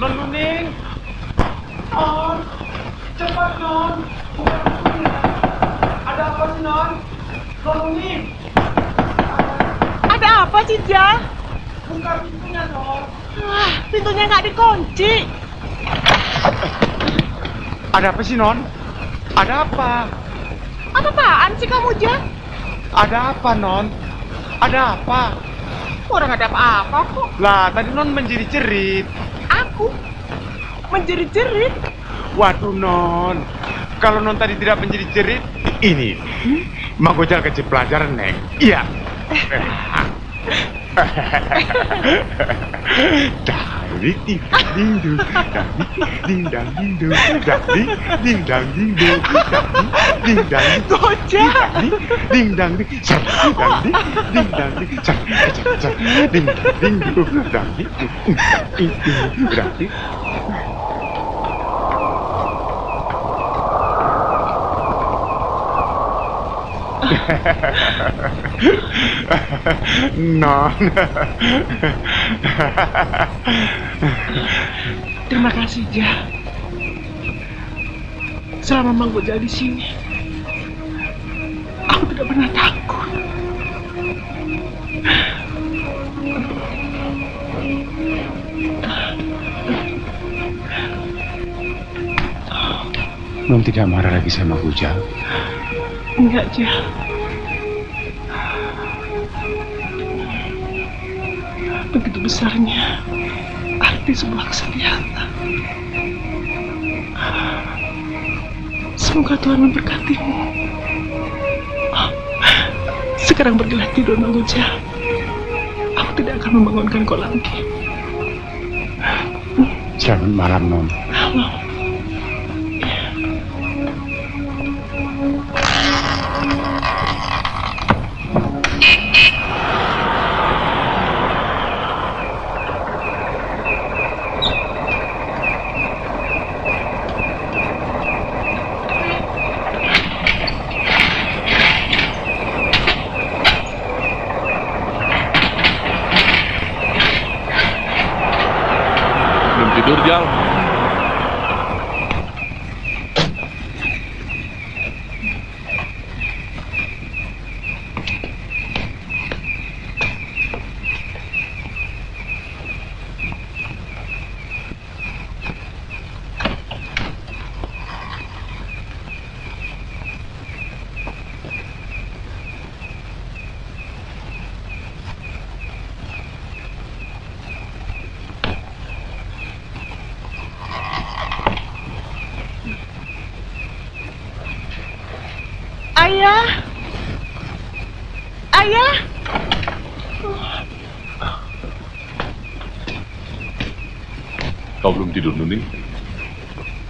Non Nuning, Non, cepat Non. Ada apa sih Non? Non Nuning. Ada apa sih Jah? Buka pintunya Non. Wah, pintunya nggak dikunci. Ada apa sih Non? Ada apa? Apa-apaan sih kamu Jah? Ada apa Non? Ada apa? Orang nggak ada apa-apa kok. Lah tadi Non menjerit-jerit. Aku menjerit-jerit. Waduh Non, kalau Non tadi tidak menjerit-jerit, ini Mang Gojal kasih pelajaran Neng. Iya. Dari ding ding ding dang ding ding dari ding dang ding ding ding dang Gojal. ding dang ding ding dang ding ding ding dang ding Non. Terima kasih Jah. Selama Mang Gojal di sini, aku tidak pernah takut. Non tidak marah lagi sama Gojal? Enggak Jah. Begitu besarnya arti sebuah kesedihan. Semoga Tuhan memberkatimu. Sekarang pergilah tidur Mang Gojal. Aku tidak akan membangunkan kau lagi. Selamat malam Non. Malam. tidur, Jal? Ayah! Ayah! Kau belum tidur, Nuning?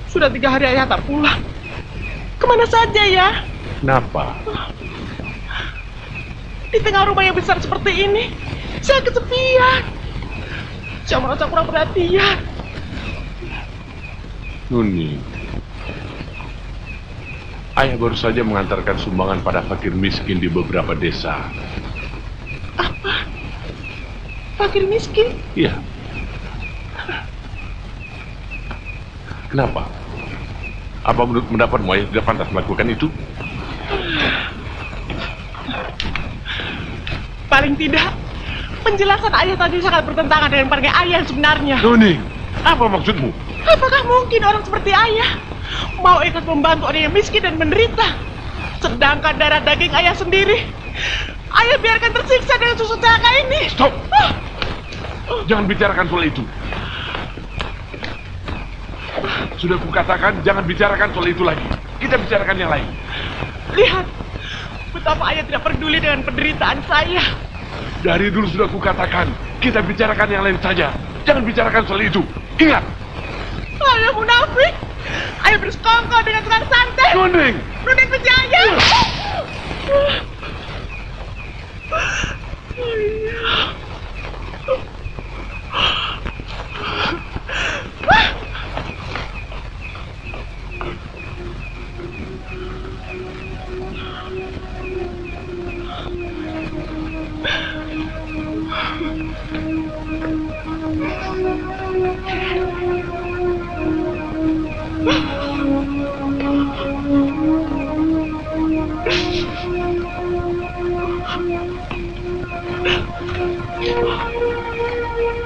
Sudah 3 hari ayah tak pulang. Kemana saja ya? Kenapa? Di tengah rumah yang besar seperti ini, saya kesepian. Saya merasa kurang perhatian. Nuning, ayah baru saja mengantarkan sumbangan pada fakir miskin di beberapa desa. Apa? Fakir miskin? Iya. Kenapa? Apa menurut pendapatmu ayah tidak pantas melakukan itu? Paling tidak, penjelasan ayah tadi sangat bertentangan dengan pandangan ayah yang sebenarnya. Nuning, apa maksudmu? Apakah mungkin orang seperti ayah mau ikut membantu orang yang miskin dan menderita? Sedangkan darah daging ayah sendiri, ayah biarkan tersiksa dengan susu celaka ini. Stop! Jangan bicarakan soal itu. Sudah kukatakan jangan bicarakan soal itu lagi. Kita bicarakan yang lain. Lihat, betapa ayah tidak peduli dengan penderitaan saya. Dari dulu sudah kukatakan, kita bicarakan yang lain saja. Jangan bicarakan soal itu. Ingat! Ayah munafik. Ayah bersekongkol dengan tukang santet. Nuning! Nuning benci ayah.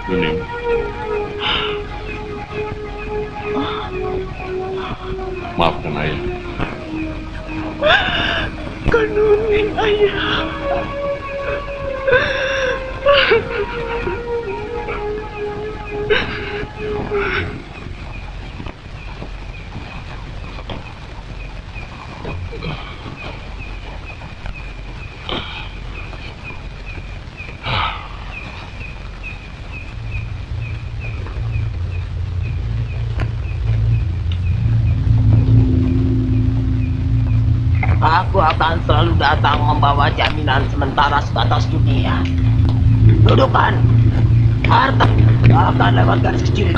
Nuning. Maafkan ayah. Kau Nuning, ayah. Aku akan selalu datang membawa jaminan sementara sebatas dunia. Dudukan, harta akan lewat garis kecil.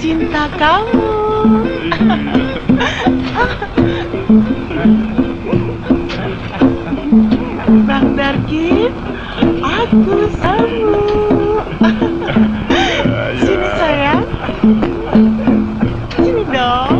Cinta kamu. Bang Darkin, aku kamu. Sini sayang. Sini dong.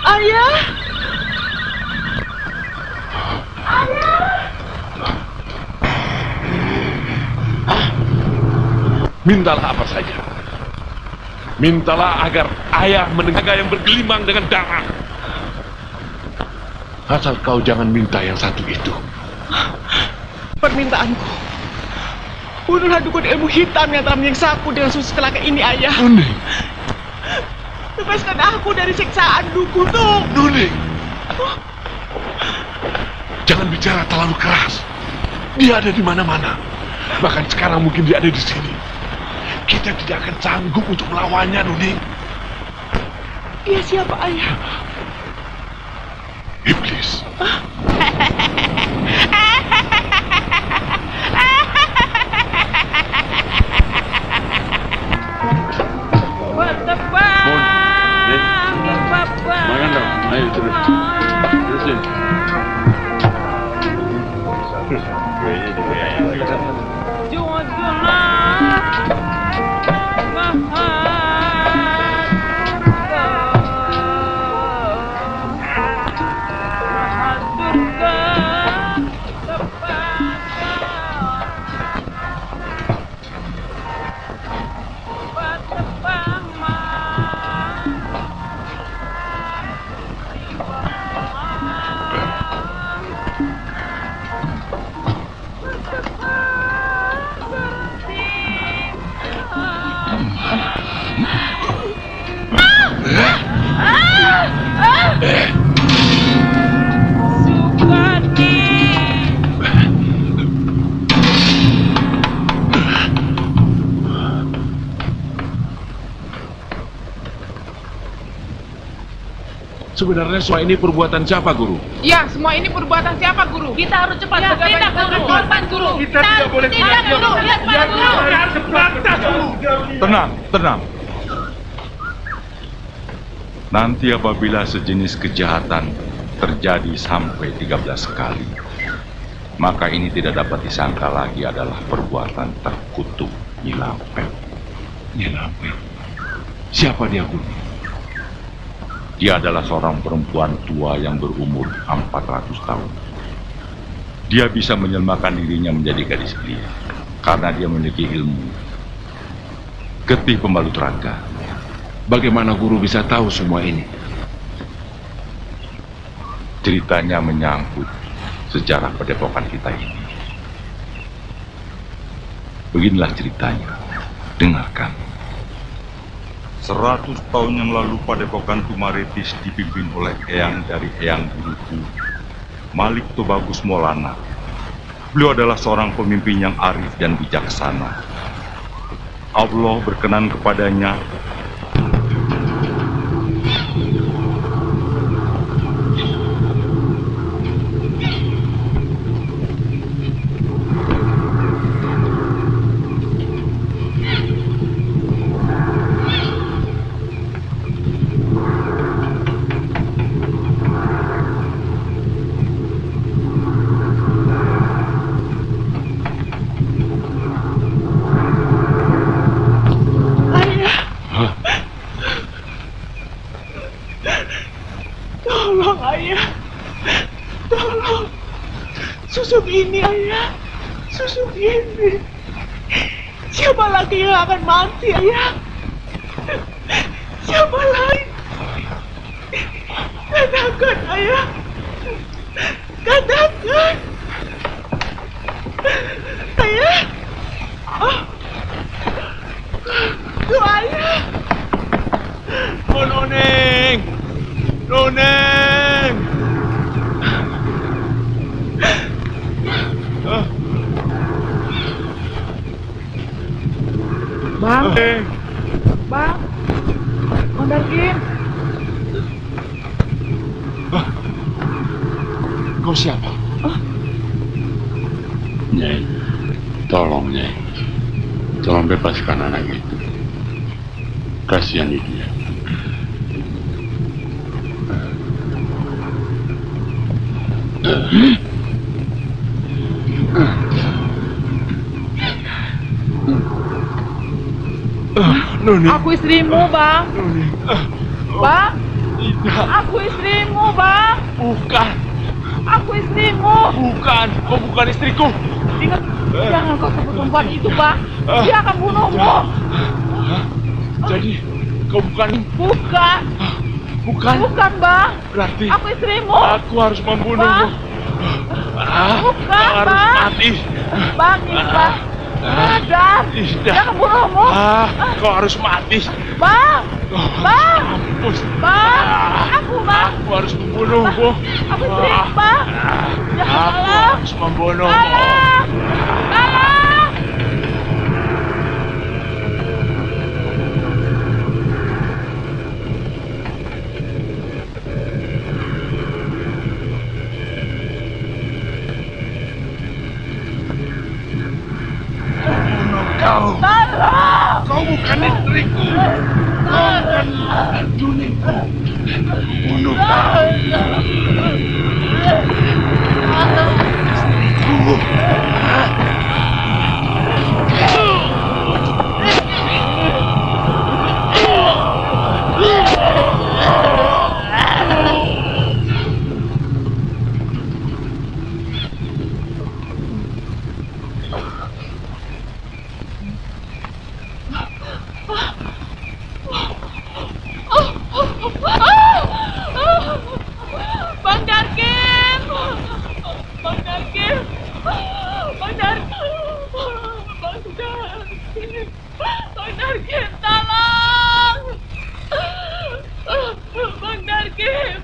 Ayah. Mintalah apa saja. Mintalah agar ayah mendengar yang bergelimang dengan darah. Asal kau jangan minta yang satu itu. Permintaanku, bunuhlah dukun ilmu hitam yang telah menyiksaku dengan susu celaka ini, ayah. Nuning, Bebaskan aku dari siksaan dukun itu. Nuning, jangan bicara terlalu keras. Dia ada di mana-mana. Bahkan sekarang mungkin dia ada di sini. Kita tidak akan sanggup untuk melawannya, Nuning. Dia siapa, ayah? Iblis. Makan dong, ayo terus. Terusin. Sebenarnya semua ini perbuatan siapa, Guru? Ya, semua ini perbuatan siapa, Guru? Kita harus cepat Tindak, Guru. korban, Guru. Kita tidak boleh Tindak, Guru. Lihat, Pak, Guru. Tenang, tenang. Nanti apabila sejenis kejahatan terjadi sampai 13 kali, maka ini tidak dapat disangka lagi adalah perbuatan terkutuk Nyi Lampet. Nyi Lampet. Siapa dia, Guru? Dia adalah seorang perempuan tua yang berumur 400 tahun. Dia bisa menyelmakan dirinya menjadi gadis belia karena dia memiliki ilmu getih pembalut raga. Bagaimana Guru bisa tahu semua ini? Ceritanya menyangkut sejarah padepokan kita ini. Beginilah ceritanya. Dengarkan. 100 tahun yang lalu padepokan Tumaritis dipimpin oleh Eyang dari Eyang Guruku, Malik Tobagus Maulana. Beliau adalah seorang pemimpin yang arif dan bijaksana. Allah berkenan kepadanya Tolong, ayah. Tolong. Susuk ini, ayah. Susuk ini. Siapa lagi yang akan mati, ayah? Siapa lagi? Katakan, ayah. Katakan. Ayah. Oh. Tuh, ayah. Oh, Noneng! Noneng! Bang, Bang. Mandarkin. Kau siapa? Nyai, tolong Nyai. Tolong bebaskan anak itu. Kasihan dia. Aku istrimu, Bang. Bang. Aku istrimu, Bang. Bukan, Aku istrimu. bukan. Kau bukan istriku. Ingat, jangan kau sebut perempuan itu, Bang. Dia akan bunuhmu. Jadi kau bukan Bukan, bukan bukan, Bang. berarti Aku istrimu. aku harus membunuhmu. Bukan, Kau harus Bang. mati. Bang, ini, Bang. Sadar. Dia akan bunuhmu. Kau harus mati. Bang, Bang, Mampus. Bang. Aku, Bang. Aku harus membunuhmu. Aku istrimu, Bang. Ya, Aku Allah. harus membunuhmu. Tolong. Tolong. Kau, Tolong. kau bukan istriku. Kau bukan Juniku. Bunuh kau. Istriku. Bang Darkin. Bang Darkin. Bang Darkin. Bang Darkin. Bang Darkin, tolong. Bang Darkin.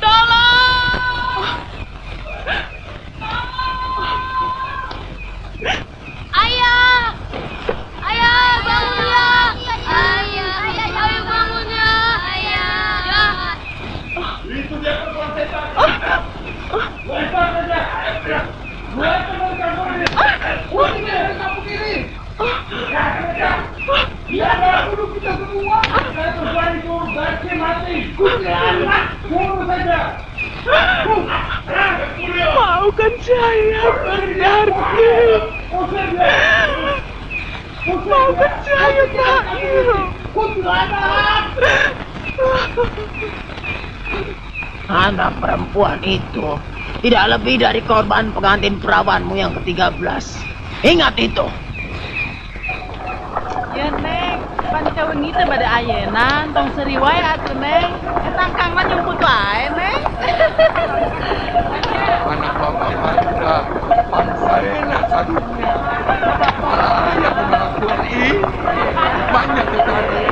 Tolong. Ayah! Ayah, bangun ya! Ayah, ayah bangun ya! Ayah! Itu dia perempuan setan. Lempar saja. Lempar ke kampung ini. Putih dari kampung kiri. Biarlah bunuh kita semua. Saya perempuan itu berarti mati. Bunuh saja. Maafkan saya, Bang Darkin. Maafkan saya, Pak. Anak perempuan itu tidak lebih dari korban pengantin perawanmu yang ke-13. Ingat itu. Ya, Neng. Panca wengi teh bade ayenan, tong seriwai atuh, Neng. Eta kangna nyumput wae, Neng. Anak bapak bangsa enak sadunya. Ya pengakuan ini banyak sekali.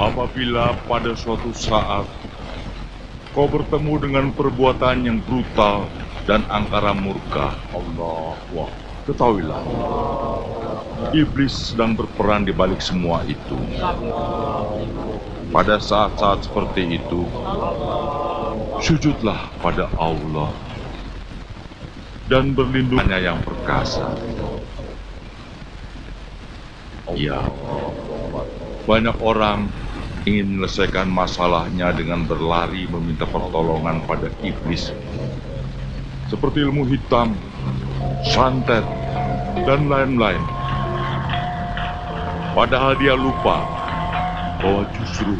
Apabila pada suatu saat kau bertemu dengan perbuatan yang brutal dan angkara murka Allah, ketahuilah iblis sedang berperan di balik semua itu. Pada saat-saat seperti itu, sujudlah pada Allah dan berlindungnya yang perkasa. Ya, banyak orang ingin menyelesaikan masalahnya dengan berlari meminta pertolongan pada iblis, seperti ilmu hitam, santet, dan lain-lain. Padahal dia lupa bahwa justru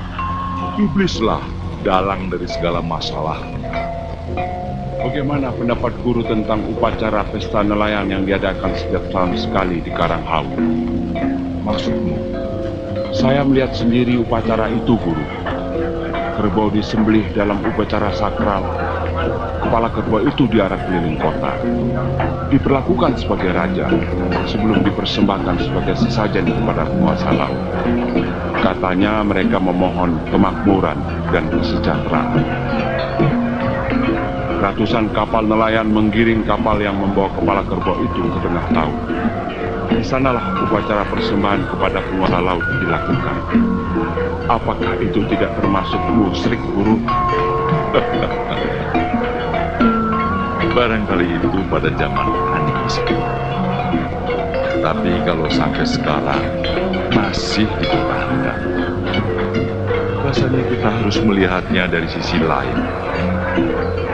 iblislah dalang dari segala masalah. Bagaimana pendapat guru tentang upacara pesta nelayan yang diadakan setiap tahun sekali di Karanghau? Maksudmu? Saya melihat sendiri upacara itu, Guru. Kerbau disembelih dalam upacara sakral. Kepala kerbau itu diarak keliling kota. Diperlakukan sebagai raja sebelum dipersembahkan sebagai sesajen kepada penguasa laut. Katanya mereka memohon kemakmuran dan kesejahteraan. Ratusan kapal nelayan menggiring kapal yang membawa kepala kerbau itu ke tengah laut. Di sanalah upacara persembahan kepada penguasa laut dilakukan. Apakah itu tidak termasuk musyrik, Guru? Barangkali itu pada zaman Anis. Tapi kalau sampai sekarang masih dipertahankan, rasanya kita harus melihatnya dari sisi lain,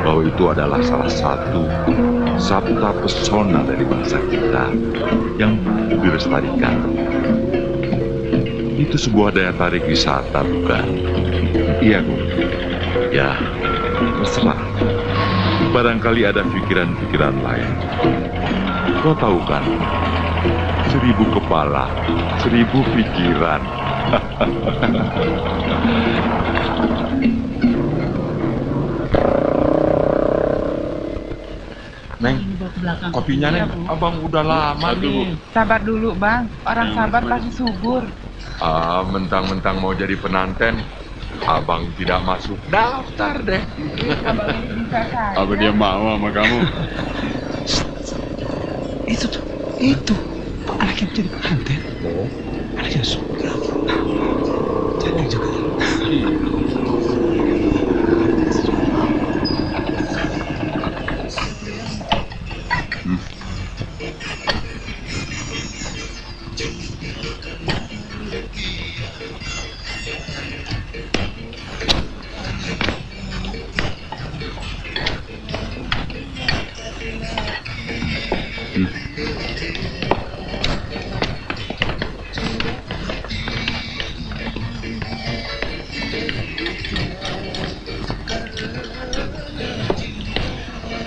bahwa itu adalah salah satu sabta pesona dari bangsa kita yang perlu dilestarikan. Itu sebuah daya tarik wisata, bukan? Iya, Guru. Ya, terserah. Barangkali ada pikiran-pikiran lain. Kau tahu kan, 1000 kepala, 1000 pikiran. Neng, kopinya Neng, abang udah lama nih. Sabar dulu bang, orang sabar pasti subur. Mentang-mentang mau jadi penanten, abang tidak masuk daftar deh. Apa dia mau sama kamu? Itu anak yang jadi pengantin. Anaknya surga. Jadi juga.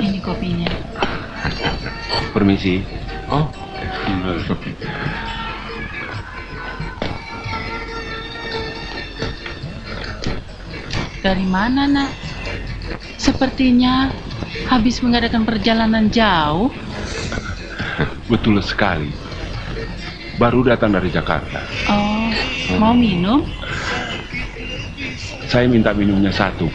Ini kopinya. Permisi. Oh, Dari mana, Nak? Sepertinya habis mengadakan perjalanan jauh. Betul sekali. Baru datang dari Jakarta. Oh, mau minum? Saya minta minumnya satu.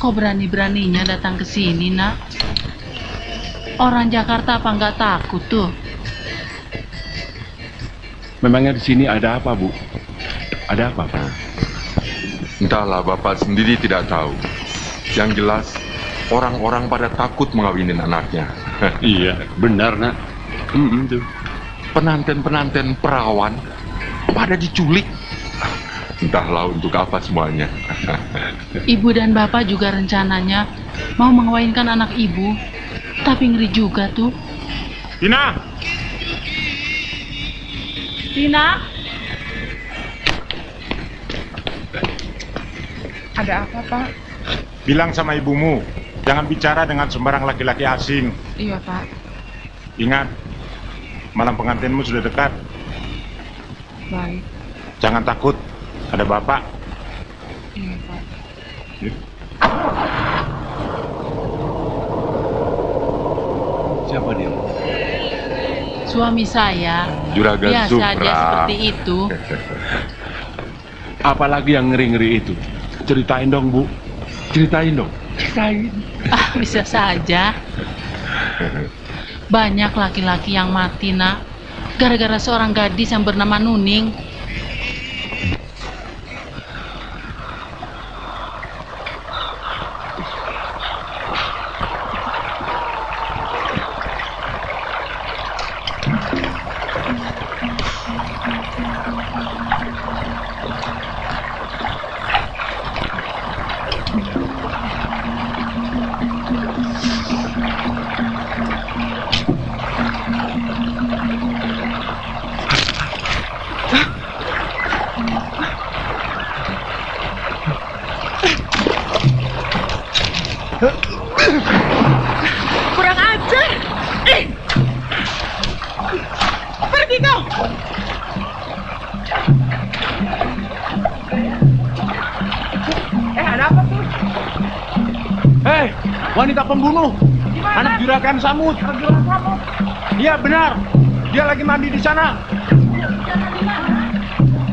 Kok berani-beraninya datang ke sini, Nak? Orang Jakarta apa nggak takut tuh? Memangnya di sini ada apa, Bu? Ada apa, Pak? entahlah, bapak sendiri tidak tahu. Yang jelas, orang-orang pada takut mengawinin anaknya. Iya, benar, Nak. Tuh. Penanten-penanten perawan pada diculik. Entahlah untuk apa semuanya. Ibu dan bapak juga rencananya mau mengawinkan anak ibu. Tapi ngeri juga tuh. Tina! Tina? Ada apa pak? Bilang sama ibumu, jangan bicara dengan sembarang laki-laki asing. Iya pak. Ingat, malam pengantinmu sudah dekat. Baik. Jangan takut, ada bapak. Iya pak. Siapa dia? Suami saya Juragan biasa Supra. dia seperti itu. Apalagi yang ngeri-ngeri itu? Ceritain dong, Bu. Ceritain dong. Ceritain. Ah, bisa saja. Banyak laki-laki yang mati, Nak, gara-gara seorang gadis yang bernama Nuning. Kurang ajar. Pergi kau. Ada apa tuh? Hei, wanita pembunuh. Anak juragan Samud. Iya benar. Dia lagi mandi di sana.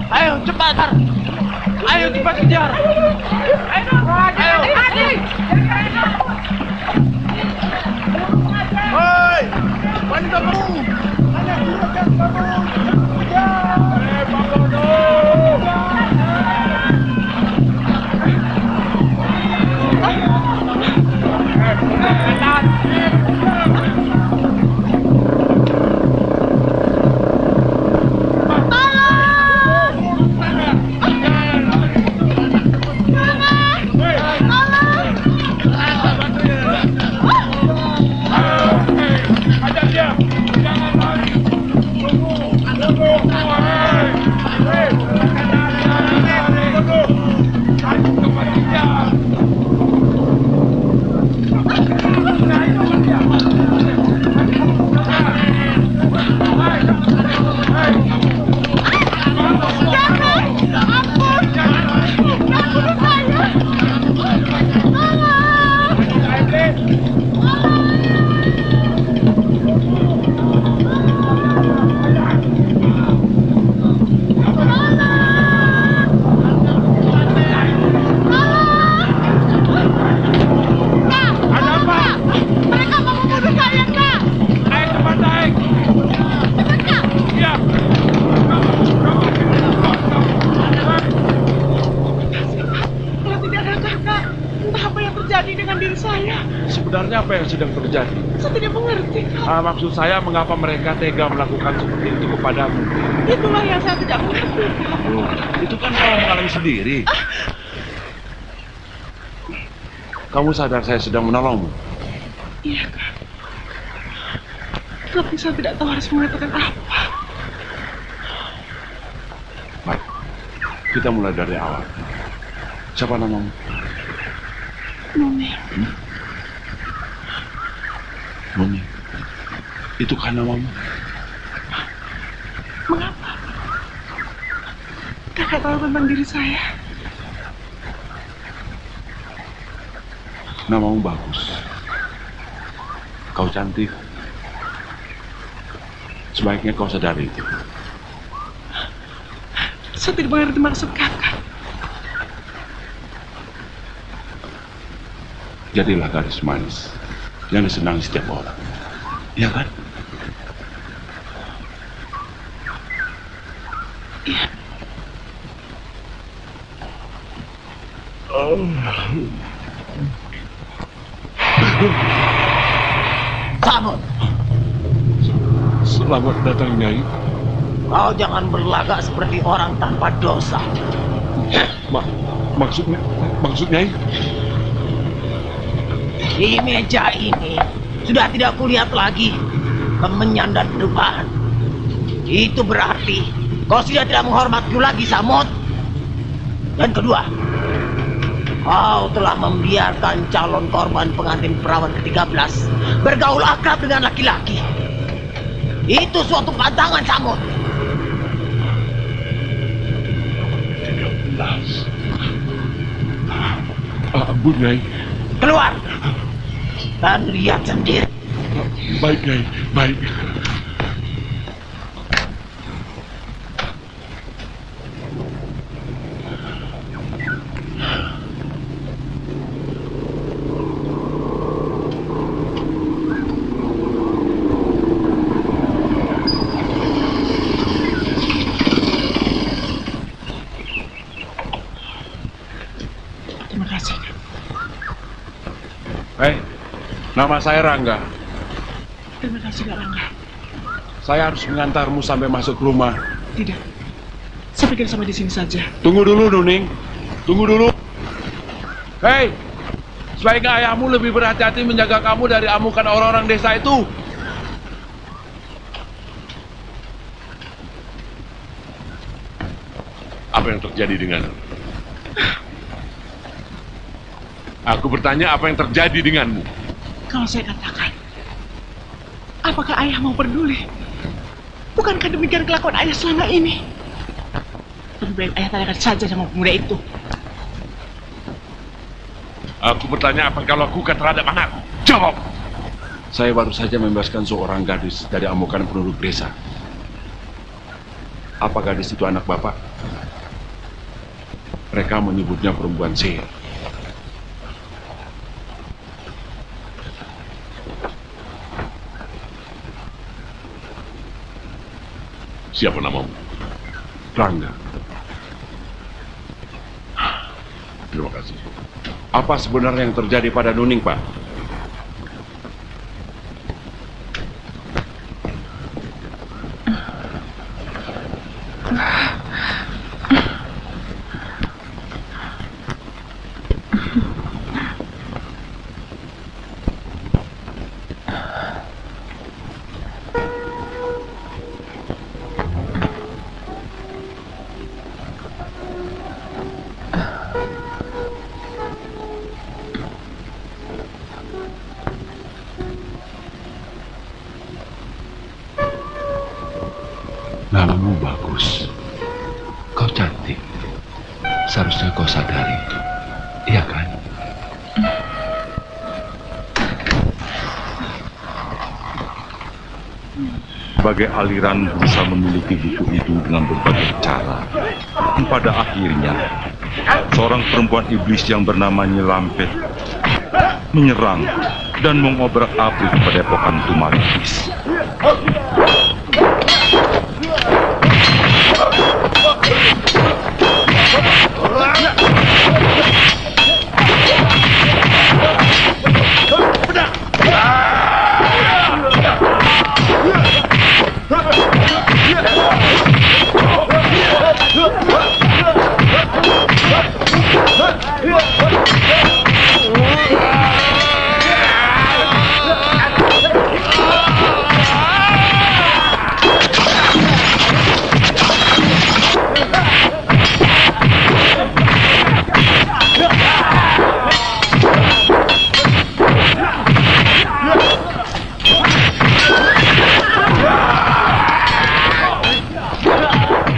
Ayo cepat. Ayo cepat kejar. Ayo. Hei, wanita pembunuh. Anak juragan Samud. Kejar. Sebenarnya apa yang sedang terjadi? Saya tidak mengerti. Maksud saya, mengapa mereka tega melakukan seperti itu kepadamu? Itulah yang saya tidak mengerti. Loh, itu kan kau mengalami sendiri. Kamu sadar saya sedang menolongmu? Iya, Kak. Tapi saya tidak tahu harus mengatakan apa. Baik, kita mulai dari awal. Siapa namamu? Nuning. Nuning. Itu kan namamu? Mengapa? Kakak tahu tentang diri saya. Namamu bagus. Kau cantik. Sebaiknya kau sadari itu. Saya tidak mengerti maksud kakak. Jadilah gadis manis yang disenangi setiap orang. Iya kan? Iya. Samud, Selamat datang, Nyai. kau jangan berlagak seperti orang tanpa dosa. Maksud Nyai? Di meja ini sudah tidak kulihat lagi kemenyan dan perubahan. Itu berarti kau sudah tidak menghormatiku lagi, Samud. Dan kedua, kau telah membiarkan calon korban pengantin perawan ke-13 bergaul akrab dengan laki-laki. Itu suatu pantangan, Samud. 13. Ampun, Nyai. Keluar dan lihat sendiri. Baik, Nyai. Baik. Hei, nama saya Rangga. Terima kasih, Kak Rangga. Saya harus mengantarmu sampai masuk rumah. Tidak. Saya pikir sampai di sini saja. Tunggu dulu, Nuning. Tunggu dulu. Hei, sebaiknya ayahmu lebih berhati-hati menjaga kamu dari amukan orang-orang desa itu. Apa yang terjadi denganmu? Aku bertanya apa yang terjadi denganmu? Kalau saya katakan, apakah ayah mau peduli? Bukankah demikian kelakuan ayah selama ini? Lebih baik ayah tanyakan saja sama pemuda itu. Aku bertanya apa yang kau lakukan terhadap anakku? Jawab! Saya baru saja membebaskan seorang gadis dari amukan penduduk desa. Apa gadis itu anak bapak? Mereka menyebutnya perempuan sihir. Siapa namamu? Rangga. Terima kasih. Apa sebenarnya yang terjadi pada Nuning, Pak? Namamu bagus. Kau cantik. Seharusnya kau sadari itu. Iya kan? Sebagai aliran berusaha memiliki buku itu dengan berbagai cara. Dan pada akhirnya, seorang perempuan iblis yang bernama Nyelampet menyerang dan mengobrak-abrik padepokan Tumaritis.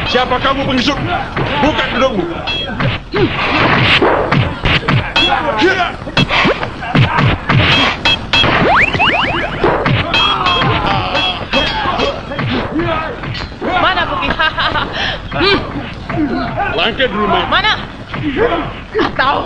Siapa kamu pengisut? Bukan gedungmu. Mana Buki? Langkah dulu, Mak. Mana? Tahu.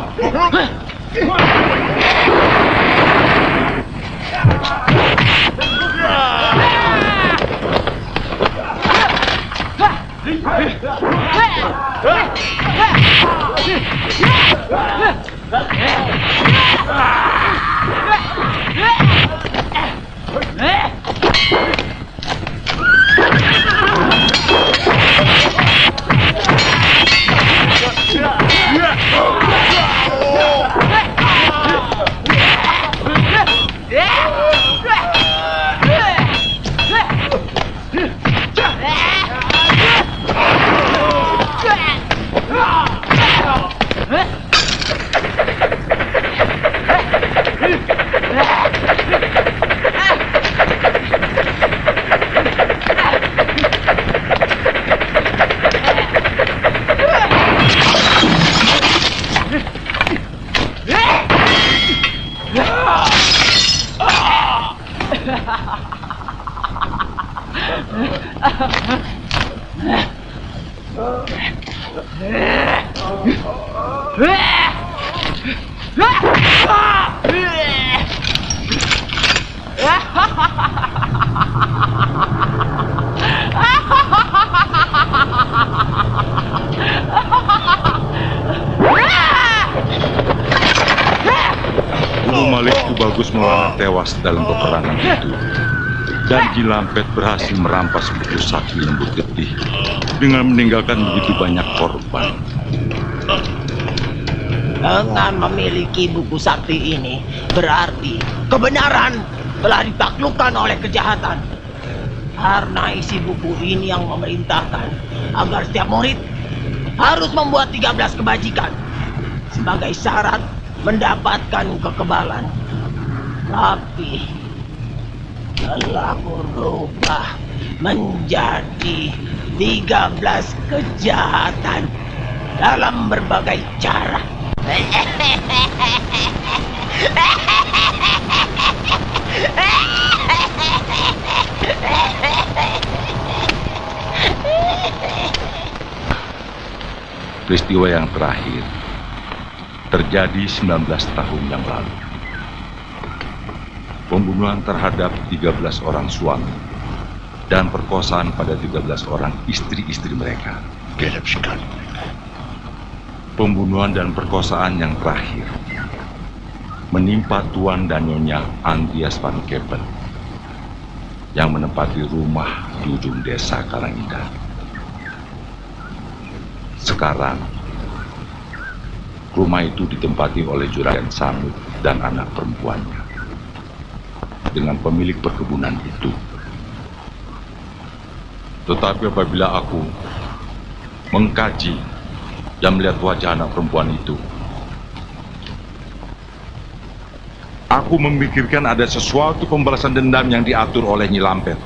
Bagus Maulana tewas dalam peperangan itu, dan Jilampet berhasil merampas buku sakti lembut getih dengan meninggalkan begitu banyak korban. Dengan memiliki buku sakti ini, berarti kebenaran telah ditaklukkan oleh kejahatan. Karena isi buku ini yang memerintahkan agar setiap murid harus membuat 13 kebajikan sebagai syarat mendapatkan kekebalan. Tapi telah berubah menjadi 13 kejahatan dalam berbagai cara. Peristiwa yang terakhir terjadi 19 tahun yang lalu. Pembunuhan terhadap 13 orang suami dan perkosaan pada 13 orang istri-istri mereka. Gelap sekali. Pembunuhan dan perkosaan yang terakhir menimpa Tuan dan Nyonya Andreas van Kempen yang menempati rumah di ujung desa Karangindah. Sekarang, rumah itu ditempati oleh Juragan Samud dan anak perempuannya dengan pemilik perkebunan itu. Tetapi apabila aku mengkaji dan melihat wajah anak perempuan itu, aku memikirkan ada sesuatu pembalasan dendam yang diatur oleh Nyi Lampet.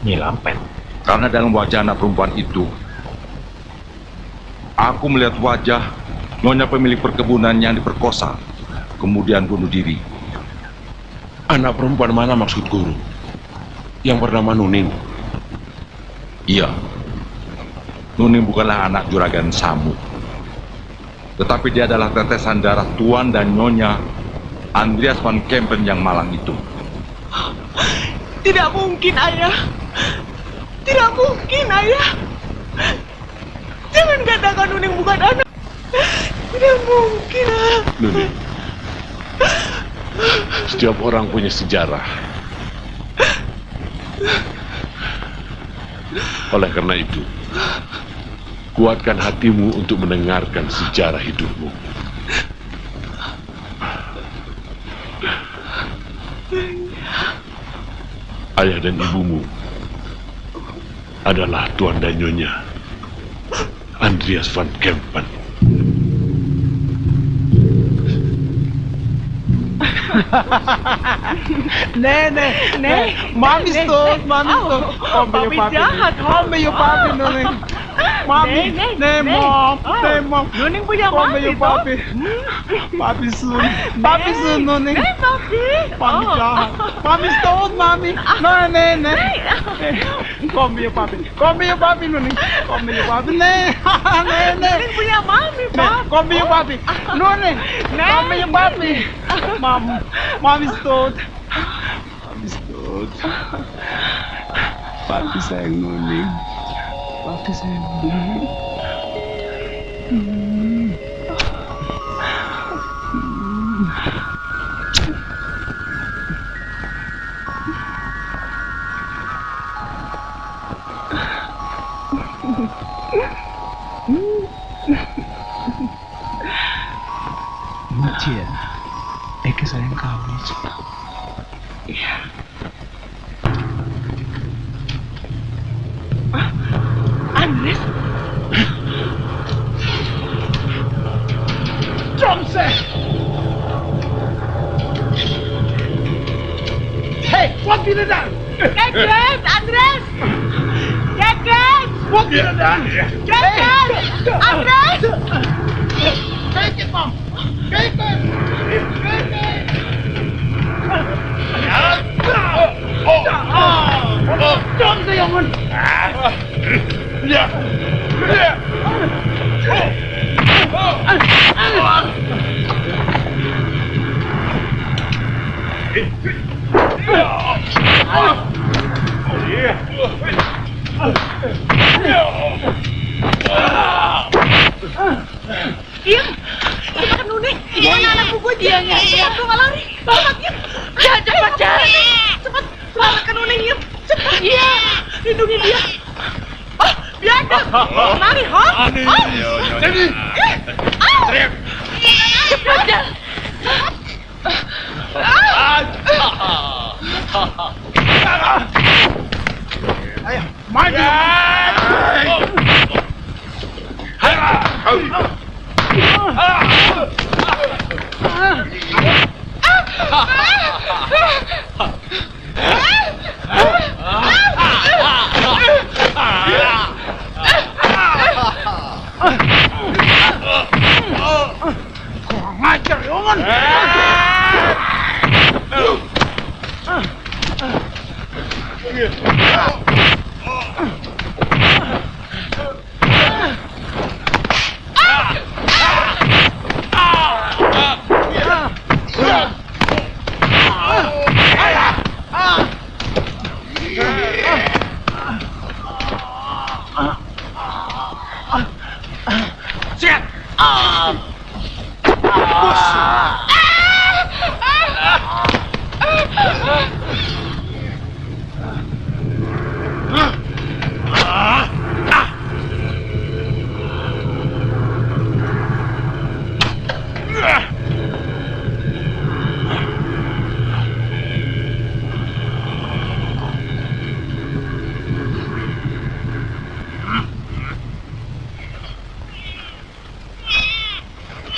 Nyi Lampet? Karena dalam wajah anak perempuan itu, aku melihat wajah nyonya pemilik perkebunan yang diperkosa, kemudian bunuh diri. Anak perempuan mana maksud guru? Yang bernama Nuning? Iya. Nuning bukanlah anak Juragan Samud, tetapi dia adalah tetesan darah Tuan dan Nyonya Andreas van Kempen yang malang itu. Tidak mungkin, Ayah. Tidak mungkin, Ayah. Jangan katakan Nuning bukan anak. Tidak mungkin. Nuning, setiap orang punya sejarah. Oleh karena itu, kuatkan hatimu untuk mendengarkan sejarah hidupmu. Ayah dan ibumu adalah Tuan dan Nyonya Andreas van Kempen. Nih, mami stop. Papi jahat. Papi Nuning. Mami, mom. Nuning punya mami, Papi sun Nuning. Papi jahat. Mami stop, mami. Kom here, papi Nuning. Nuning punya mami, Kom here, papi. Nuning. Kom here, papi. Mami stop. Papi sayang Nuning. Papi sayang Nuning. Cia, Eka sayang kamu. Iya. Andres. Tromse! Hey, what did it done? Andres! What did it done? Andres! Take it, Mom. Take it. Tromse, jongen. Ja. Diam! Itu makan Nuning! Gimana anak buku dia? Cepat dong, lari. Cepat, Yem. Cepat, Cepat, selamatkan Nuning, Yem. Cepat. Iya. Lindungi dia. Oh, biadab. Lari, ha? Jadi, Cepat. ayo, maju. Ngajar, Yoman.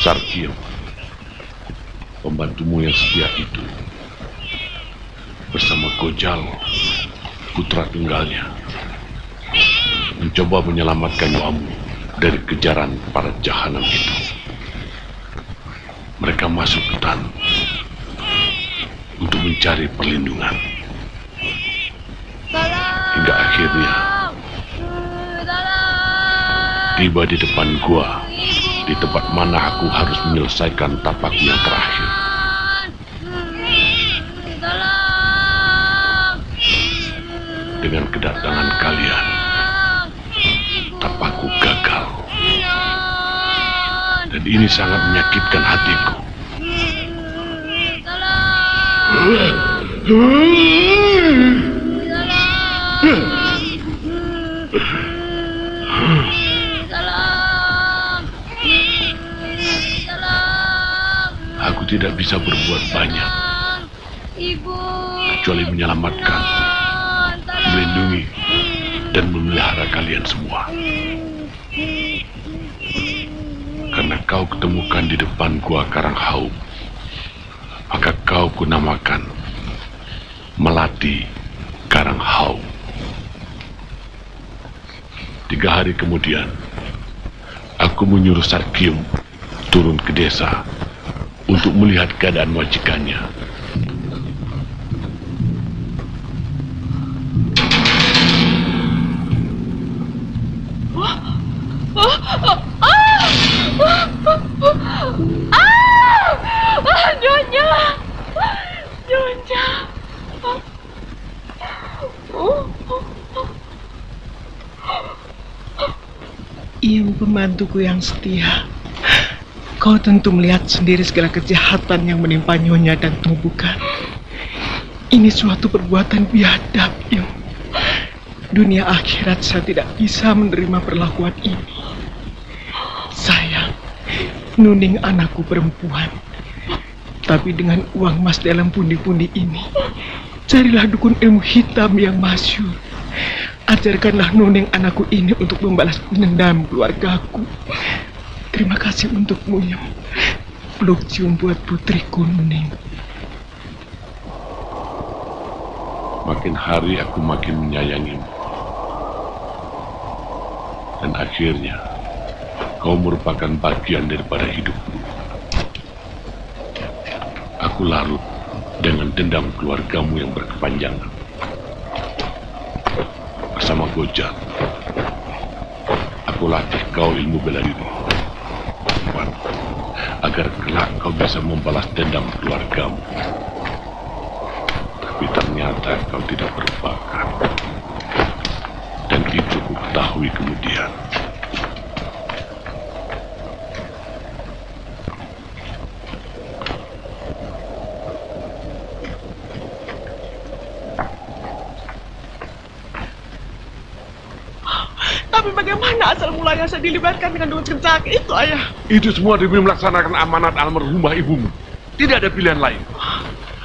Sarkio, pembantumu yang setia itu, bersama Gojal, putra tunggalnya, mencoba menyelamatkan nyawamu dari kejaran para jahanam itu. Mereka masuk hutan untuk mencari perlindungan. Hingga akhirnya tiba di depan gua, di tempat mana aku harus menyelesaikan tapakku yang terakhir. Dengan kedatangan kalian, tapakku gagal. Dan ini sangat menyakitkan hatiku. Aku tidak bisa berbuat banyak, kecuali menyelamatkan, melindungi, dan memelihara kalian semua. Karena kau ketemukan di depan gua Karanghaum, maka kau kunamakan Melati Karanghaum. 3 hari kemudian, aku menyuruh Sarkium turun ke desa untuk melihat keadaan majikannya. Nyonya. Ibu pembantuku yang setia, kau tentu melihat sendiri segala kejahatan yang menimpa Nyonya dan Tumbukan. Ini suatu perbuatan biadab, Ibu. Dunia akhirat saya tidak bisa menerima perlakuan ini. Sayang, Nuning anakku perempuan. Tapi dengan uang emas dalam pundi-pundi ini, carilah dukun ilmu hitam yang masyhur. Ajarkanlah Nuning anakku ini untuk membalas dendam keluargaku. Terima kasih untukmu, Yem. Peluk cium buat putriku, Nuning. Makin hari aku makin menyayangimu. Dan akhirnya, kau merupakan bagian daripada hidupku. Aku larut dengan dendam keluargamu yang berkepanjangan. Bersama Gojal, aku latih kau ilmu bela diri, agar kelak kau bisa membalas dendam keluargamu. Tapi ternyata kau tidak berbakat. Dan itu ku ketahui kemudian. Tapi bagaimana asal mulanya saya dilibatkan dengan dukun kencak itu, Ayah? Itu semua demi melaksanakan amanat almarhumah ibumu. Tidak ada pilihan lain.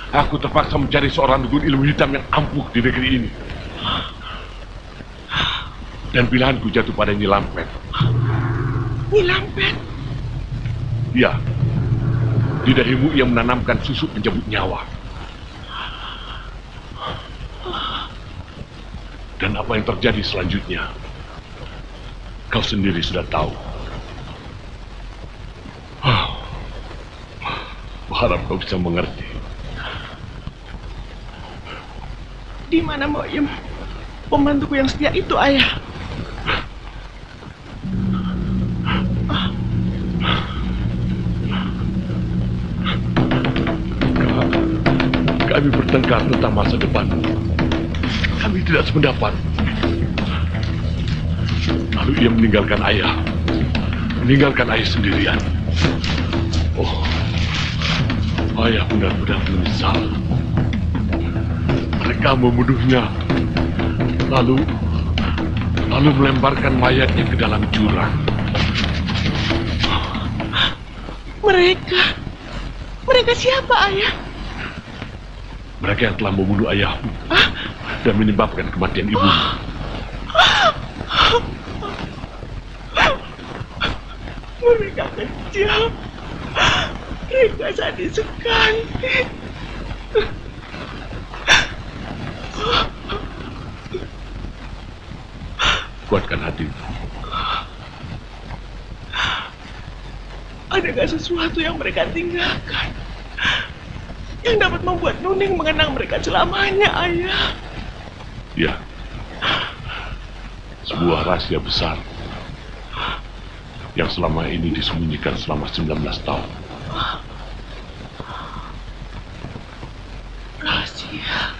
Aku terpaksa mencari seorang dukun ilmu hitam yang ampuh di negeri ini. Dan pilihanku jatuh pada Nyi Lampet. Nyi Lampet? Ya, di dahimu ia menanamkan susu pencabut nyawa. Dan apa yang terjadi selanjutnya, kau sendiri sudah tahu. Berharap kau bisa mengerti. Di mana Moim, pembantuku yang setia itu, Ayah? Kami bertengkar tentang masa depan. Kami tidak sependapat. Lalu ia meninggalkan ayah sendirian. Oh, ayah benar-benar menyesal. Mereka membunuhnya, lalu melemparkan mayatnya ke dalam jurang. Mereka siapa, Ayah? Mereka yang telah membunuh ayahmu dan menyebabkan kematian ibumu. Mereka kejam. Mereka sadis sekali. Kuatkan hatimu. Adakah sesuatu yang mereka tinggalkan yang dapat membuat Nuning mengenang mereka selamanya, Ayah? Ya, sebuah rahasia besar yang selama ini disembunyikan selama 19 tahun. Rahasia.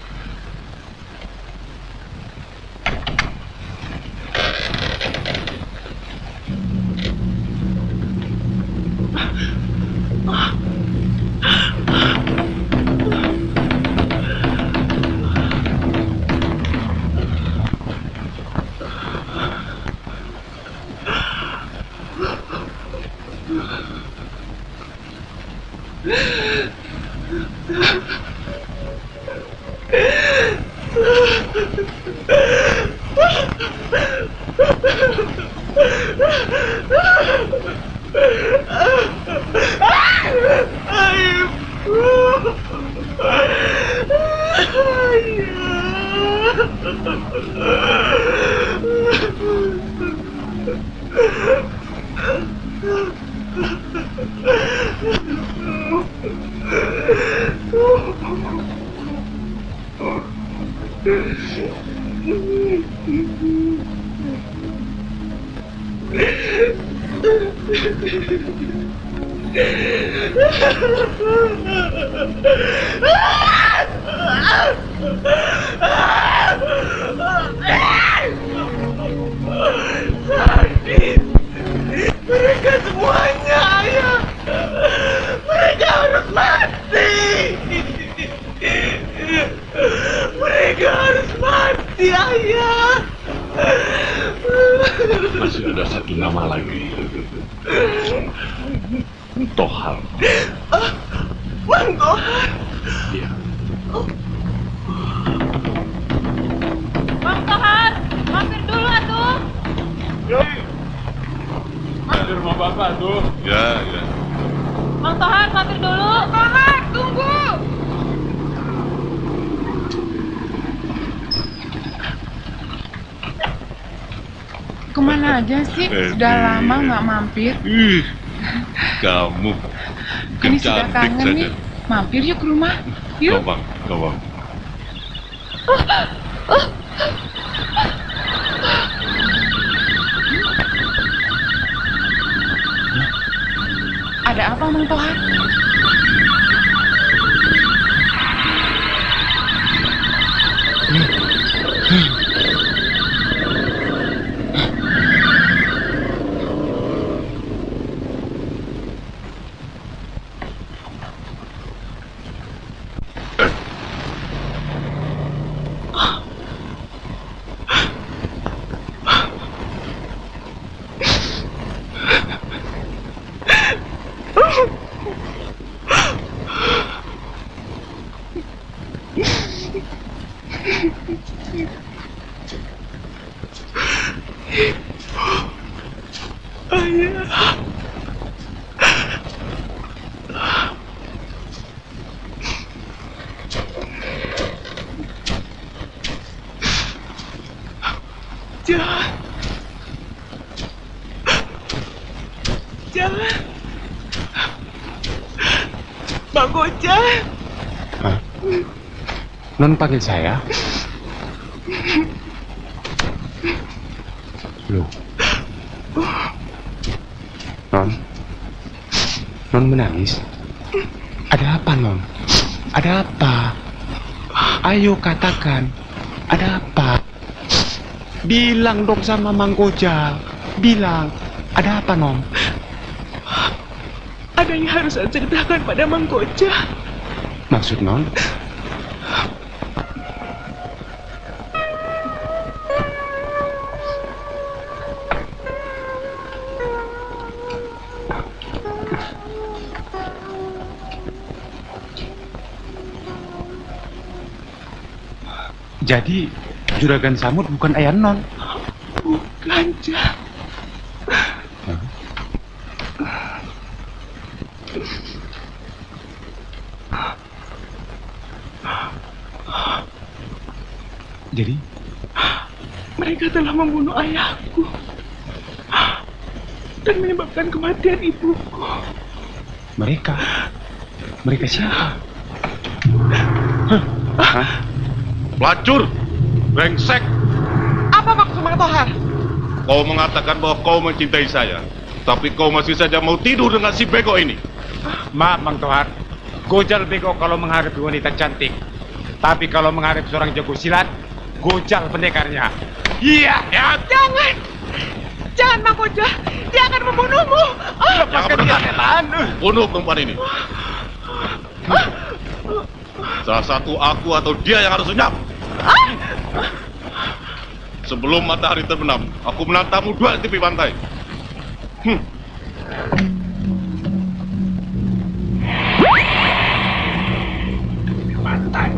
Mereka semuanya, Ayah. Mereka harus mati. Mereka harus mati, Ayah. Masih ada satu nama lagi. Tohar. Bang Tohar. Iya. Bang Tohar, mampir dulu atuh. Di rumah bapak tuh. Ya. Bang Tohar, mampir dulu. Tohar, tunggu. Kemana aja sih? Sudah lama nggak mampir. Kamu Ini sudah kangen nih. Mampir yuk ke rumah. Yuk. Gawang. Ada apa, Mang Tohar? Ayah. Jangan. Jangan. Bang Goja. Hah? Non panggil saya? Loh. Non menangis? Ada apa, Non? Ada apa? Ayo katakan, ada apa? Bilang dong sama Mang Goja. Bilang, ada apa, Non? Ada yang harus saya ceritakan pada Mang Goja. Maksud Non? Jadi, Juragan Samud bukan ayah Non? Bukan, Jah. Jadi? Mereka telah membunuh ayahku dan menyebabkan kematian ibuku. Mereka? Mereka siapa? Hah? Pelacur! Brengsek! Apa maksud Mang Tohar? Kau mengatakan bahwa kau mencintai saya, tapi kau masih saja mau tidur dengan si bego ini. Maaf, Mang Tohar. Gojal bego kalau menghadapi wanita cantik. Tapi kalau menghadapi seorang jago silat, Gojal pendekarnya. Iya, ya. Jangan! Jangan, Mang Goja! Dia akan membunuhmu! Lepaskan dia, setan! Bunuh perempuan ini. Salah satu aku atau dia yang harus lenyap. Sebelum matahari terbenam, aku menantangmu dua di tepi pantai. Pantai.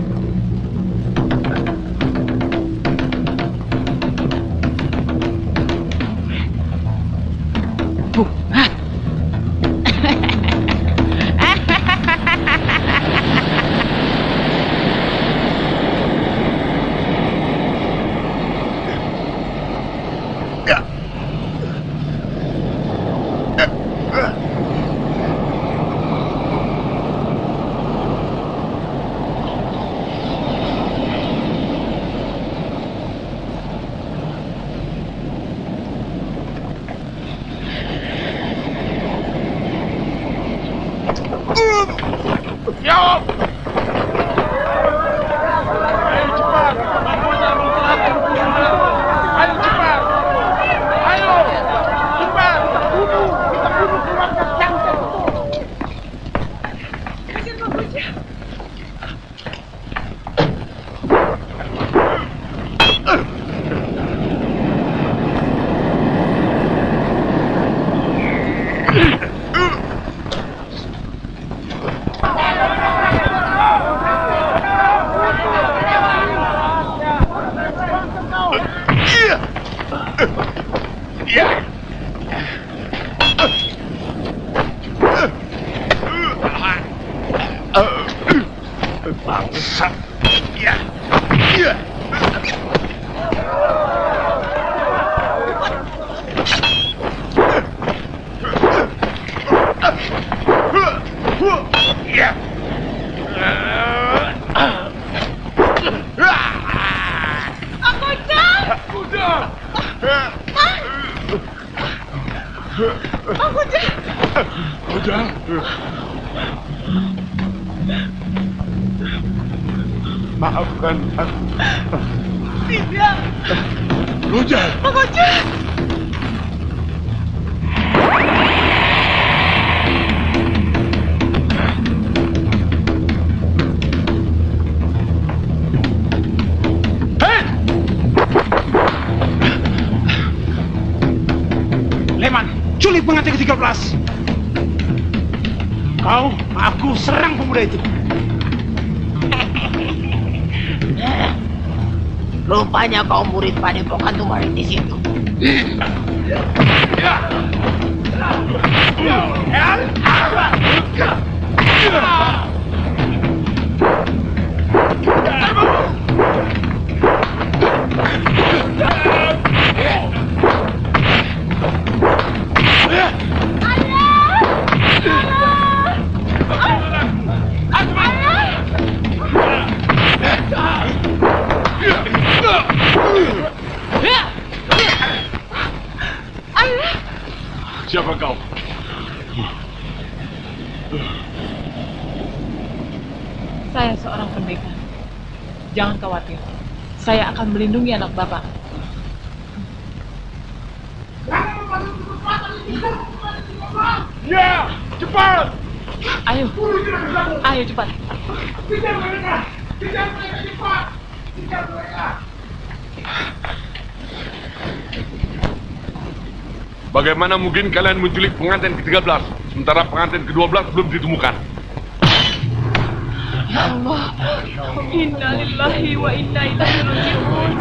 Maafkan aku. Tidak. Goja. Mang Goja. Leman, culik pengantin ke-13. Aku serang pemuda itu. Rupanya kau murid Padepokan Tumaritis itu. Siapa kau? Saya seorang pendekar. Jangan khawatir. Saya akan melindungi anak Bapak. Ya, cepat! Ayo. Ayo cepat. Kejar mereka! Kejar mereka cepat! Kejar mereka! Bagaimana mungkin kalian menculik pengantin ke-13 sementara pengantin ke-12 belum ditemukan? Ya Allah. Inna lillahi wa inna ilaihi raji'un.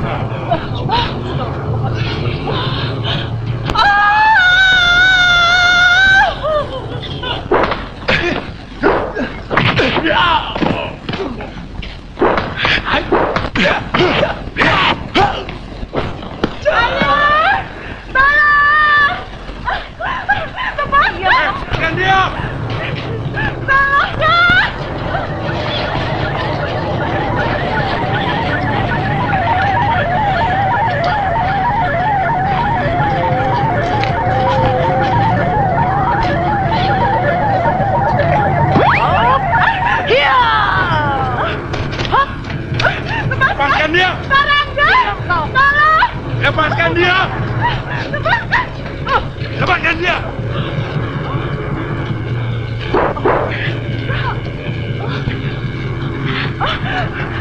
Lepaskan dia! Lepaskan dia! Lepaskan dia!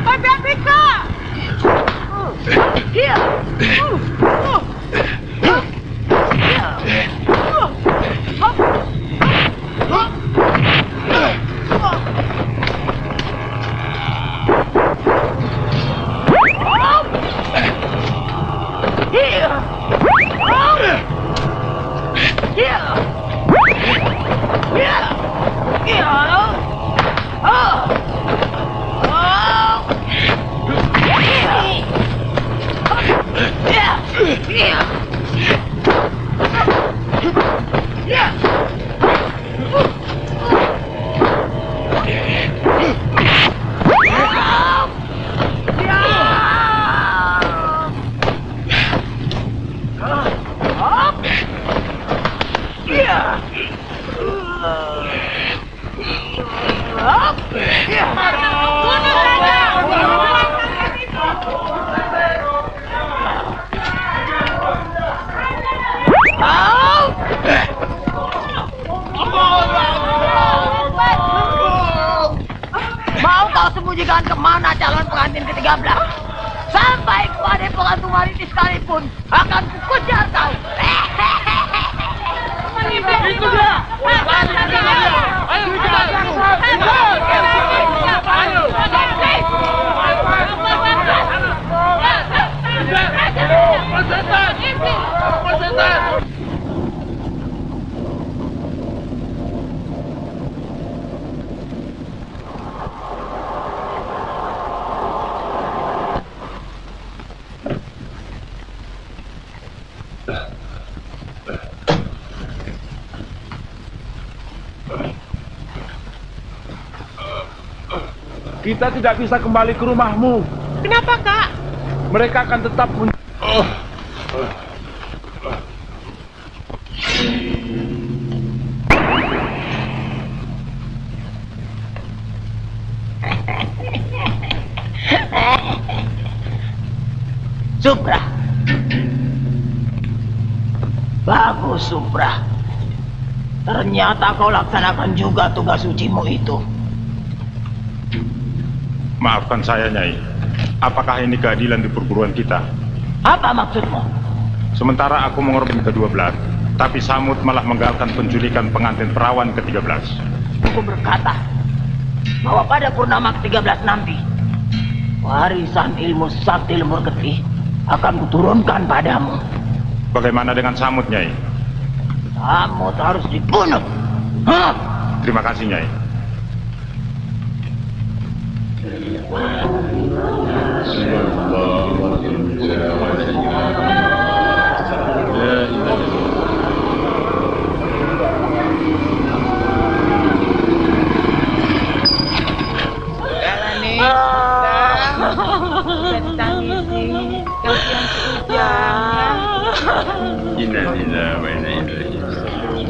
Hati-hati, Kak! Mau kau sembunyikan kemana calon pengantin ke-13? Sampai kepada pengantin wanita sekalipun akan kukejar kau. Itu dia! Kita tidak bisa kembali ke rumahmu. Kenapa, Kak? Mereka akan tetap Supra. Bagus, Supra. Ternyata kau laksanakan juga tugas sucimu itu. Maafkan saya, Nyai. Apakah ini keadilan di perguruan kita? Apa maksudmu? Sementara aku mengorban ke-12, tapi Samud malah menggagalkan penculikan pengantin perawan ke-13. Aku berkata bahwa pada purnama ke-13 nanti warisan ilmu sakti lemur getih akan kuturunkan padamu. Bagaimana dengan Samud, Nyai? Samud harus dibunuh. Hah? Terima kasih, Nyai. Udah ditangisi, kasihan si Ujang. Innalillahi wa inna ilaihi raji'un.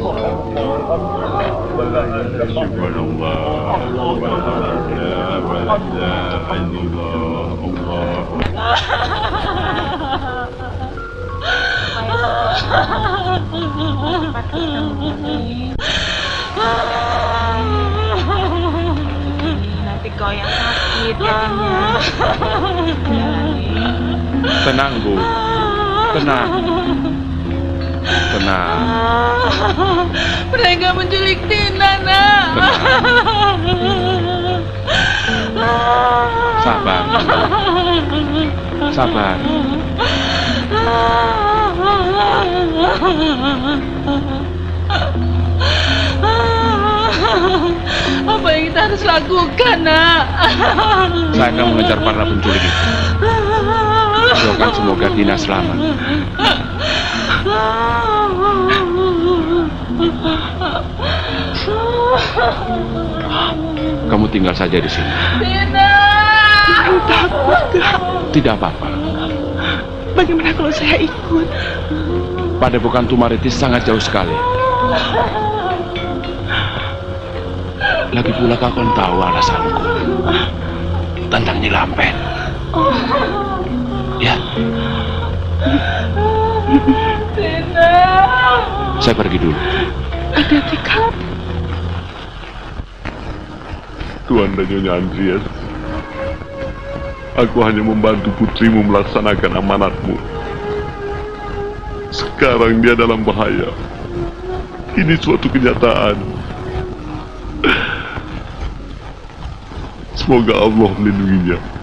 Subhanallah. Nanti kau yang sakit jadinya. Tenang, Bu. Tenang. Tenang. Mereka menculik Tina, nak. Sabar. Sabar. Apa yang kita harus lakukan, nak? Saya akan mengejar para penculik itu. Doakan semoga Tina selamat. Kamu tinggal saja di sini. Tina! Aku takut, Kak. Tidak apa-apa. Bagaimana kalau saya ikut? Padepokan Tumaritis sangat jauh sekali. Lagi pula kau kan tahu alasanku tentang Nyi Lampet. Ya. Tina! Saya pergi dulu. Hati-hati, Kak. Tuan dan Nyonya Andreas, aku hanya membantu putrimu melaksanakan amanatmu. Sekarang dia dalam bahaya. Ini suatu kenyataan. Semoga Allah melindunginya.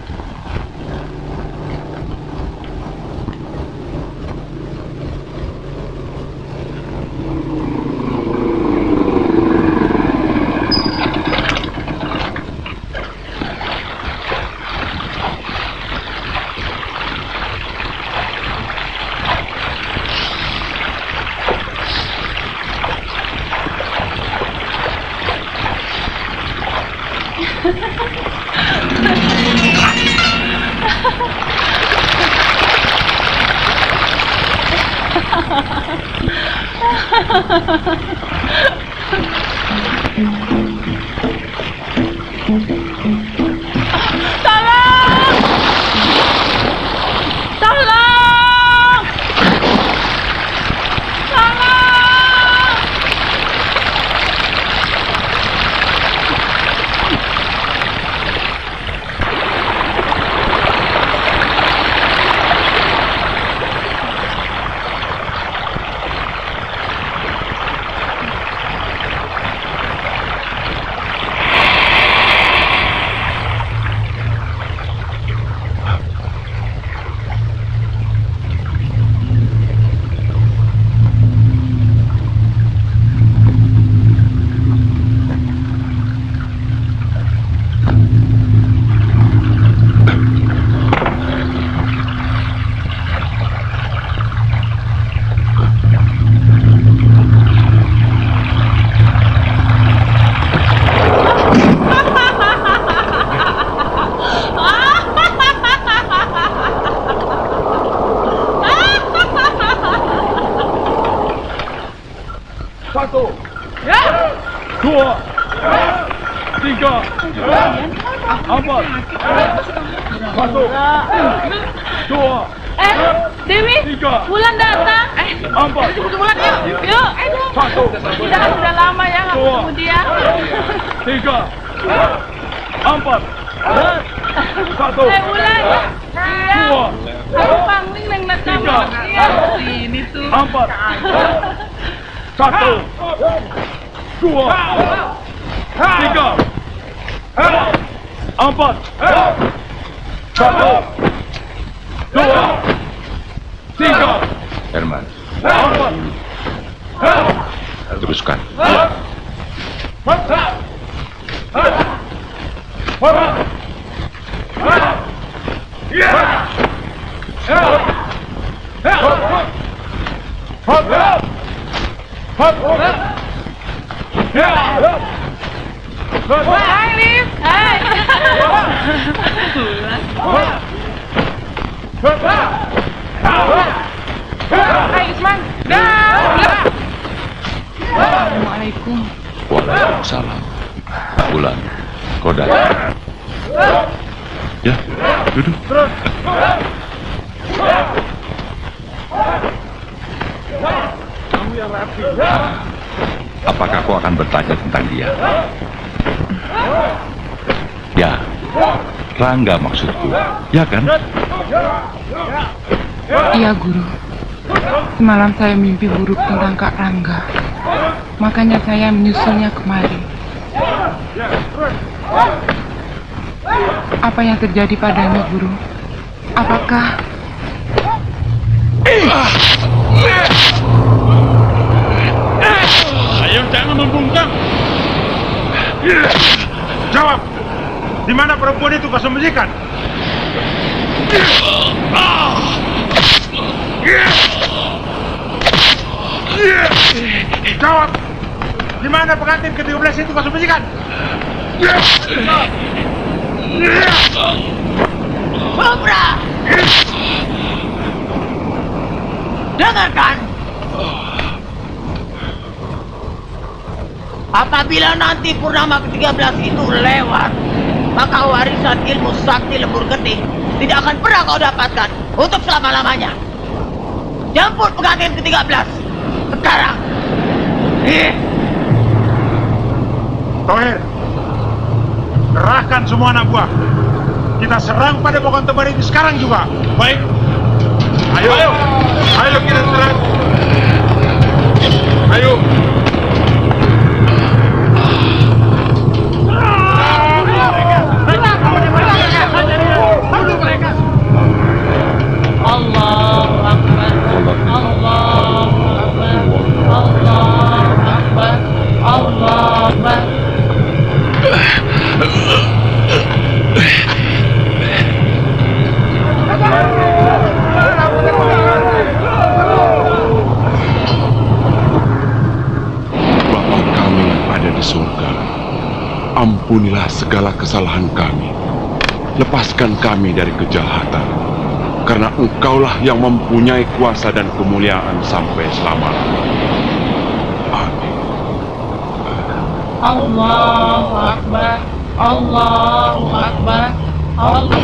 Dewi, Wulan datang. Wulan, yuk. Kita kan sudah lama ya nggak ketemu dia. 3, 4, 1. Wulan, iya. Aku pangling neng nama. Iya, sini tuh. 4, 1, 2, 3, 4, 1, 2, 3. Herman, Teruskan. Hai, Liv. Hai. Hai, Usman. Dah. Assalamualaikum. Waalaikumsalam. Bulan, kau datang. Ya, duduk. Apakah kau akan bertanya tentang dia? Ya, Rangga maksudku. Ya kan? Iya, Guru. Semalam saya mimpi buruk tentang Kak Rangga. Makanya saya menyusulnya kemari. Apa yang terjadi padanya, Guru? Apakah... Ayo, jangan membungkam. Jawab. Di mana perempuan itu kau sembunyikan? Jawab. Di mana pengantin ke-13 itu kau sembunyikan? Cobra! Dengarkan. Apabila nanti purnama ke-13 itu lewat, maka warisan ilmu sakti lembur getih tidak akan pernah kau dapatkan untuk selama-lamanya. Jemput pengantin ke-13 sekarang. Tohir, kerahkan semua anak buah. Kita serang pada pohon tebar itu sekarang juga. Baik. Ayo, ayo kita serang. Ayo. Allahu Akbar. Allahu Akbar. Allahu Akbar. Allahu Akbar. Bapa kami yang ada di surga, ampunilah segala kesalahan kami. Lepaskan kami dari kejahatan, karena Engkaulah yang mempunyai kuasa dan kemuliaan sampai selama-lamanya. Amin. Allahu Akbar. Allahu Akbar. Allahu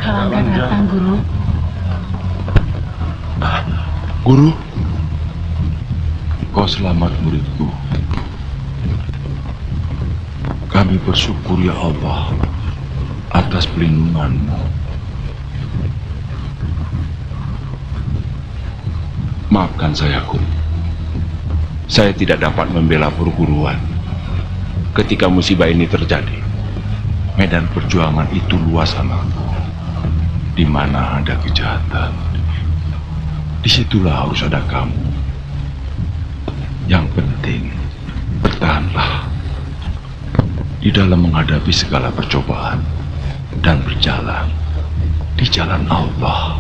Rangga datang, Guru. Guru, kau selamat muridku. Kami bersyukur ya Allah atas pelindungan-Mu. Maafkan saya, Guru. Saya tidak dapat membela perguruan. Ketika musibah ini terjadi, medan perjuangan itu luas anakku. Di mana ada kejahatan, disitulah harus ada kamu. Yang penting, bertahanlah di dalam menghadapi segala percobaan dan berjalan di jalan Allah.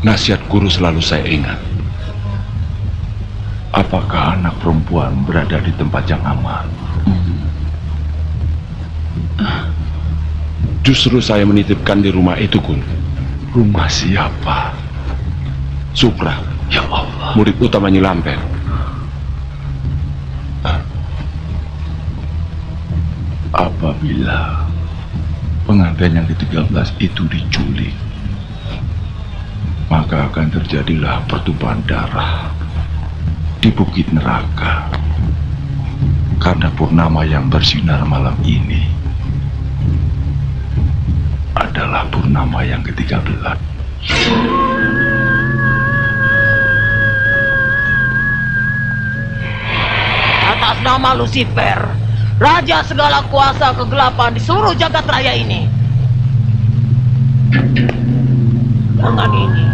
Nasihat guru selalu saya ingat. Apakah anak perempuan berada di tempat yang aman? Justru saya menitipkan di rumah itu, Gun. Rumah siapa? Sukra. Ya Allah. murid utama Nyi Lampir. Apabila pengantin yang ke-13 itu diculik, maka akan terjadilah pertumpahan darah di Bukit Neraka. Karena purnama yang bersinar malam ini adalah purnama yang ke-13. Atas nama Lucifer, Raja segala kuasa kegelapan di seluruh jagat raya ini, dengan ini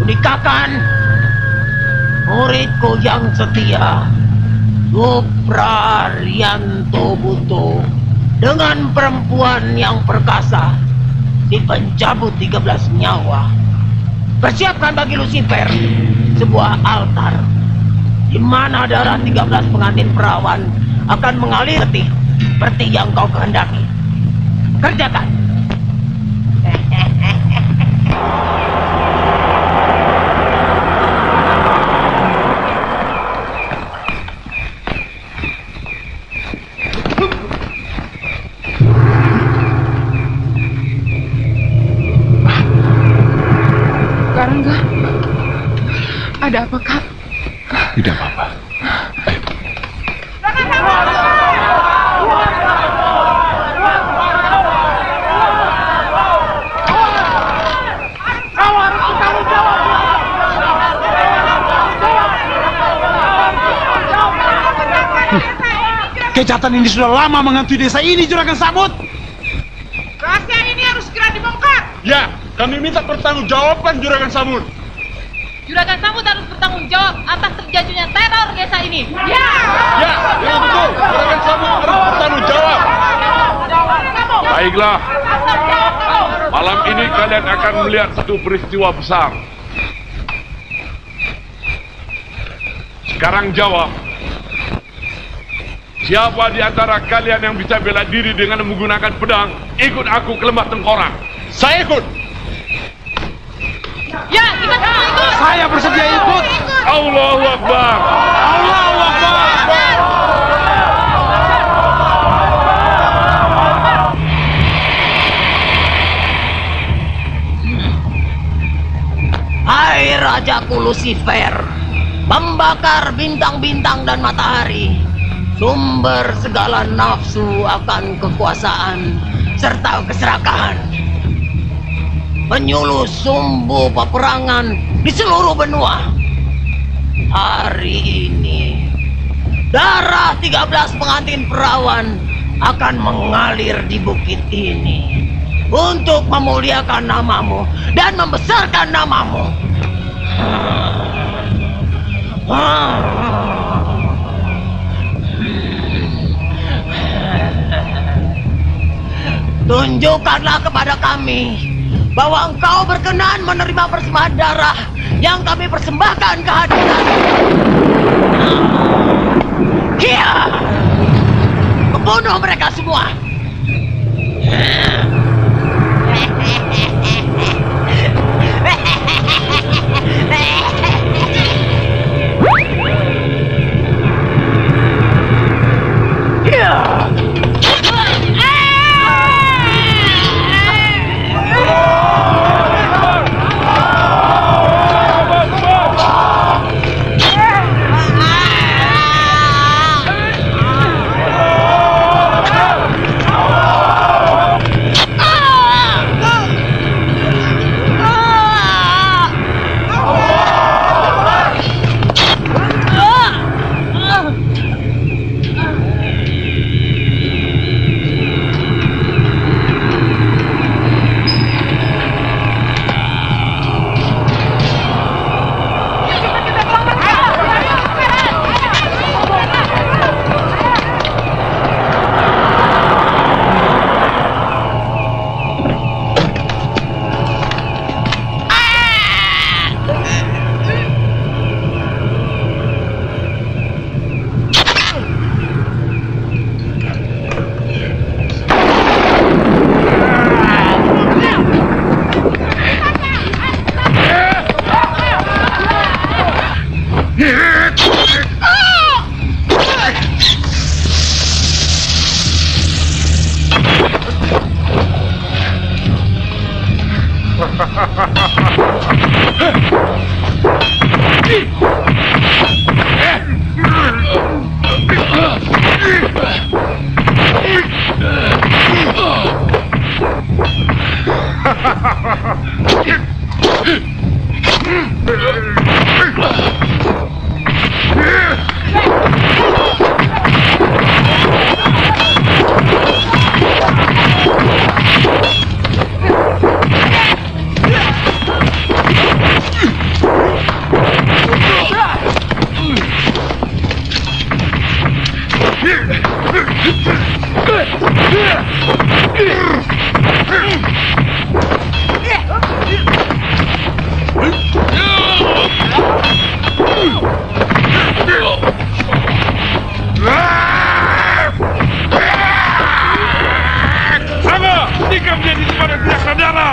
kunikahkan muridku yang setia, Suprarianto Buto, dengan perempuan yang perkasa, si pencabut 13 nyawa. Persiapkan bagi Lucifer sebuah altar di mana darah 13 pengantin perawan akan mengalir seperti yang kau kehendaki. Kerjakan. Karangga, ada apa, Kak? Tidak apa-apa. Ayo. Kejahatan ini sudah lama menghantui desa ini, Juragan Samud. Rahasia ini harus segera dibongkar. Ya, kami minta pertanggungjawaban Juragan Samud. Juragan Samud harus bertanggung jawab atas terjadinya teror desa ini. Ya, betul. Juragan Samud harus bertanggung jawab. Baiklah. Malam ini kalian akan melihat satu peristiwa besar. Sekarang jawab. Siapa di antara kalian yang bisa bela diri dengan menggunakan pedang? Ikut aku ke lembah Tengkorak. Saya ikut. Ya, kita semua ikut. Saya bersedia ikut. Allahu Akbar. Allahu Akbar. Hai Rajaku Lucifer, pembakar bintang-bintang dan matahari, sumber segala nafsu akan kekuasaan serta keserakahan, penyuluh sumbu peperangan di seluruh benua. Hari ini darah 13 pengantin perawan akan mengalir di bukit ini untuk memuliakan namamu dan membesarkan namamu. Tunjukkanlah kepada kami bahwa engkau berkenan menerima persembahan darah yang kami persembahkan ke hadirat. Kia! Membunuh mereka semua. Sama, nikam dia di depan dan tidak sadara.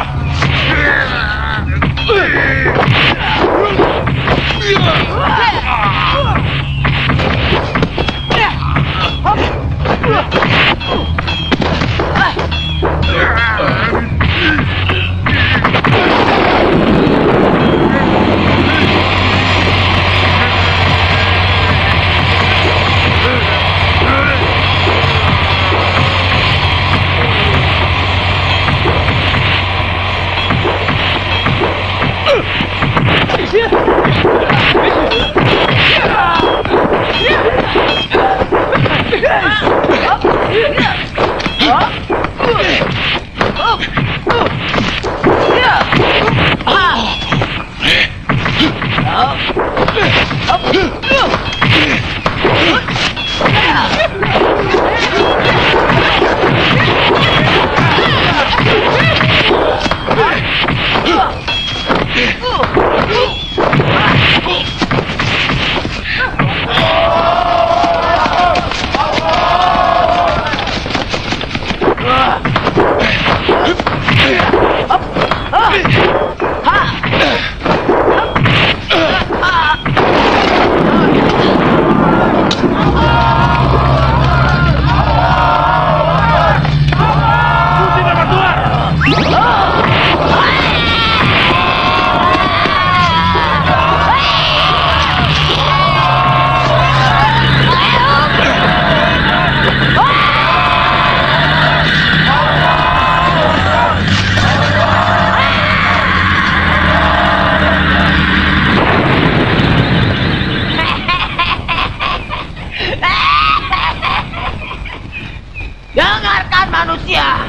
Dengarkan manusia,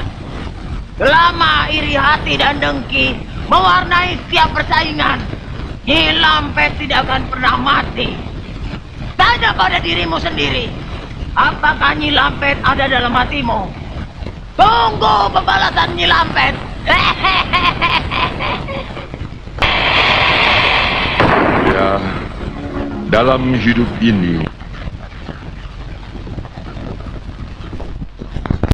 selama iri hati dan dengki mewarnai setiap persaingan, Nyi Lampet tidak akan pernah mati. Tanya pada dirimu sendiri, apakah Nyi Lampet ada dalam hatimu? Tunggu pembalasan Nyi Lampet. Ya, dalam hidup ini